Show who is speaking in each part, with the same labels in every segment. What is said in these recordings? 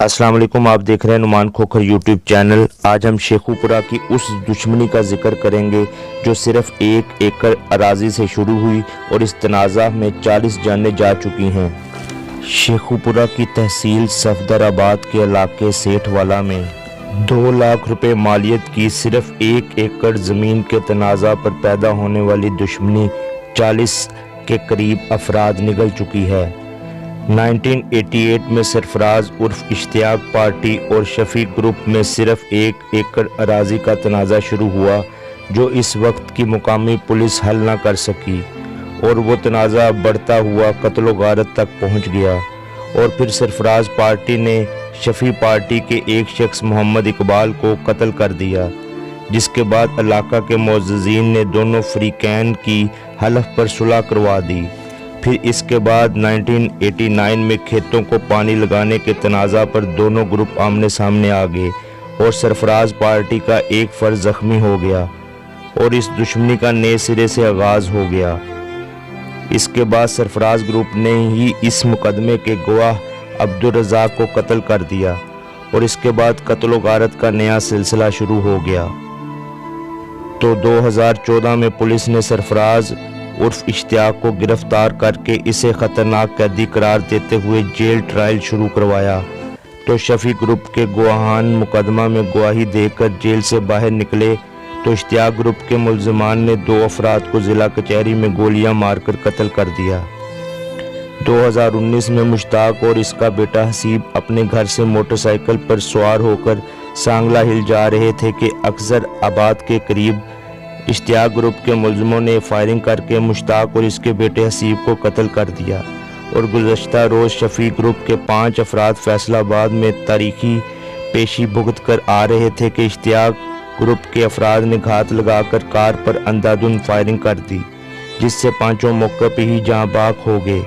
Speaker 1: अस्सलाम वालेकुम, आप देख रहे हैं नुमान खोखर यूट्यूब चैनल। आज हम शेखुपुरा की उस दुश्मनी का जिक्र करेंगे जो सिर्फ 1 एकड़ अराजी से शुरू हुई और इस तनाज़ा में 40 जानें जा चुकी हैं। शेखुपुरा की तहसील सफदराबाद के इलाके सेठवाला में 2 लाख रुपए मालियत की सिर्फ 1 एकड़ ज़मीन के तनाज़ा पर पैदा होने वाली दुश्मनी 40 के करीब अफराद निगल चुकी है। 1988 में सरफराज उर्फ इश्तियाक पार्टी और शफीक ग्रुप में सिर्फ 1 एकड़ अराजी का तनाज़ा शुरू हुआ जो इस वक्त की मुकामी पुलिस हल न कर सकी, और वो तनाज़ा बढ़ता हुआ कत्ल गारत तक पहुंच गया। और फिर सरफराज पार्टी ने शफी पार्टी के एक शख्स मोहम्मद इकबाल को कत्ल कर दिया, जिसके बाद इलाका के मुअज़्ज़िज़ीन ने दोनों फ़रीक़ैन की हलफ पर सुलह करवा दी। फिर इसके बाद 1989 में खेतों को पानी लगाने के तनाज़ा पर दोनों ग्रुप आमने सामने आ गए और सरफराज पार्टी का एक फ़र्द ज़ख्मी हो गया और इस दुश्मनी का नए सिरे से आगाज़ हो गया। इसके बाद सरफराज ग्रुप ने ही इस मुकदमे के गवाह अब्दुल रज़ाक को कत्ल कर दिया और इसके बाद कत्ल गारत का नया सिलसिला शुरू हो गया। तो 2014 में पुलिस ने सरफराज उर्फ इश्तियाक को गिरफ्तार करके इसे ख़तरनाक कैदी करार देते हुए जेल ट्रायल शुरू करवाया। तो शफी ग्रुप के गवाहान मुकदमा में गवाही देकर जेल से बाहर निकले तो इश्तियाक ग्रुप के मुल्ज़िमान ने 2 अफराद को ज़िला कचहरी में गोलियां मारकर कत्ल कर दिया। 2019 में मुश्ताक और इसका बेटा हसीब अपने घर से मोटरसाइकिल पर सवार होकर सांगला हिल जा रहे थे कि अक्सर आबाद के करीब इश्तियाक ग्रुप के मुल्ज़िमों ने फायरिंग करके मुश्ताक और इसके बेटे हसीब को कत्ल कर दिया। और गुज़श्ता रोज़ शफी ग्रुप के 5 अफराद फैसलाबाद में तारीखी पेशी भुगत कर आ रहे थे कि इश्तियाक ग्रुप के अफराद ने घात लगाकर कार पर अंधाधुंध फायरिंग कर दी, जिससे 5 मौके पर ही जाँ बाग हो गए।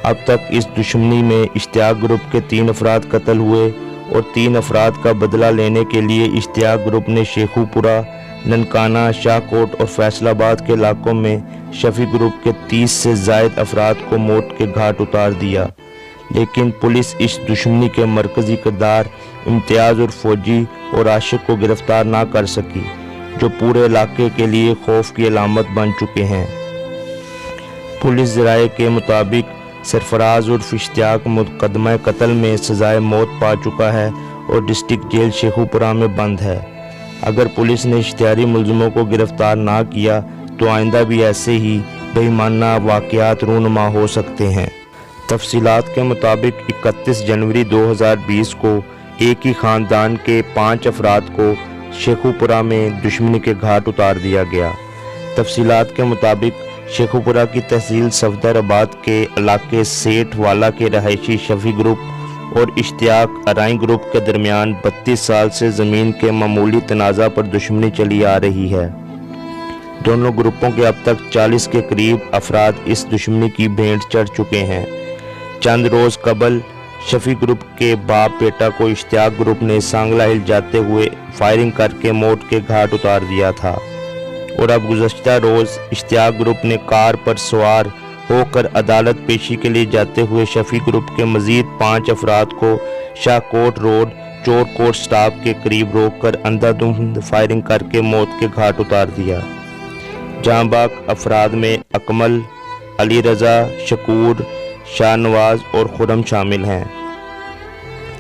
Speaker 1: अब तक इस दुश्मनी में इश्तियाक ग्रुप के 3 अफराद कत्ल हुए और 3 अफराद का बदला लेने के लिए इश्तियाक ग्रुप ने शेखुपुरा, ननकाना, शाहकोट और फैसलाबाद के इलाकों में शफी ग्रुप के 30 से ज़ायद अफराद को मौत के घाट उतार दिया। लेकिन पुलिस इस दुश्मनी के मरकज़ी किरदार इम्तियाज़ और फौजी और आशिक को गिरफ्तार ना कर सकी, जो पूरे इलाके के लिए खौफ की अलामत बन चुके हैं। पुलिस ज़राए के मुताबिक सरफराज उर्फ इश्तियाक मुकदमा कत्ल में सज़ाए मौत पा चुका है और डिस्ट्रिक्ट जेल शेखुपुरा में बंद है। अगर पुलिस ने इश्तिहारी मुल्ज़िमों को गिरफ्तार ना किया तो आइंदा भी ऐसे ही बेईमाना वाक़यात रूनुमा हो सकते हैं। तफसीलात के मुताबिक 31 जनवरी 2020 को एक ही ख़ानदान के 5 अफराद को शेखुपुरा में दुश्मनी के घाट उतार दिया गया। तफसीलात के मुताबिक शेखुपुरा की तहसील सफदराबाद के इलाके सेठवाला के रहायशी शफी ग्रुप और इश्तियाक अराई ग्रुप के दरमियान 32 साल से ज़मीन के मामूली तनाज़ा पर दुश्मनी चली आ रही है। दोनों ग्रुपों के अब तक 40 के करीब अफराद इस दुश्मनी की भेंट चढ़ चुके हैं। चंद रोज़ कबल शफी ग्रुप के बाप बेटा को इश्तियाक ग्रुप ने सांगला हिल जाते हुए फायरिंग करके मौत के घाट उतार दिया था, और अब गुज़श्ता रोज़ इश्तियाक ग्रुप ने कार पर सवार होकर अदालत पेशी के लिए जाते हुए शफी ग्रुप के मज़ीद 5 अफराद को शाहकोट रोड चोरकोट स्टॉप के करीब रोककर अंधाधुंध फायरिंग करके मौत के घाट उतार दिया। जांबाग अफराद में अकमल, अली रज़ा, शकूर, शाहनवाज और खुरम शामिल हैं।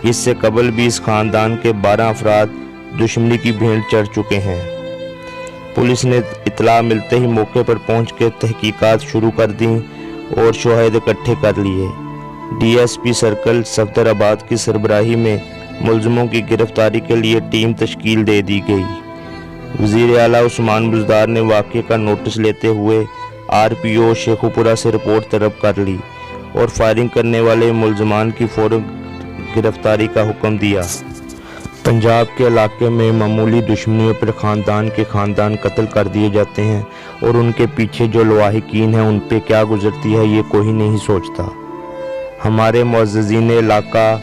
Speaker 1: इससे कबल भी इस ख़ानदान के 12 अफराद दुश्मनी की भेंट चढ़ चुके हैं। पुलिस ने इतला मिलते ही मौके पर पहुंच के तहकीकात शुरू कर दी और शवाहिद इकट्ठे कर लिए। DSP सर्कल सफदराबाद की सरबराही में मुल्ज़िमों की गिरफ्तारी के लिए टीम तश्कील दे दी गई। वज़ीर आला उस्मान बुज़दार ने वाक़े का नोटिस लेते हुए RPO शेखुपुरा से रिपोर्ट तलब कर ली और फायरिंग करने वाले मुल्ज़िमान की फ़ौरन गिरफ्तारी का हुक्म दिया। पंजाब के इलाके में मामूली दुश्मनियों पर ख़ानदान कत्ल कर दिए जाते हैं और उनके पीछे जो लवाहिकीन हैं उन पे क्या गुजरती है ये कोई नहीं सोचता। हमारे मुअज़्ज़िज़ीन इलाका,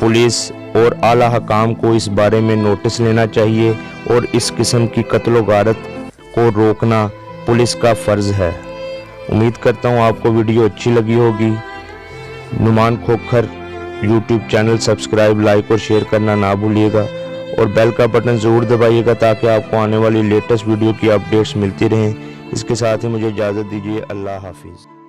Speaker 1: पुलिस और आला हकाम को इस बारे में नोटिस लेना चाहिए और इस किस्म की कत्ल गारत को रोकना पुलिस का फ़र्ज़ है। उम्मीद करता हूँ आपको वीडियो अच्छी लगी होगी। Numan Khokhar YouTube channel subscribe, like और शेयर करना ना भूलिएगा और बेल का बटन ज़रूर दबाइएगा ताकि आपको आने वाली लेटेस्ट वीडियो की अपडेट्स मिलती रहें। इसके साथ ही मुझे इजाज़त दीजिए। अल्लाह हाफिज़।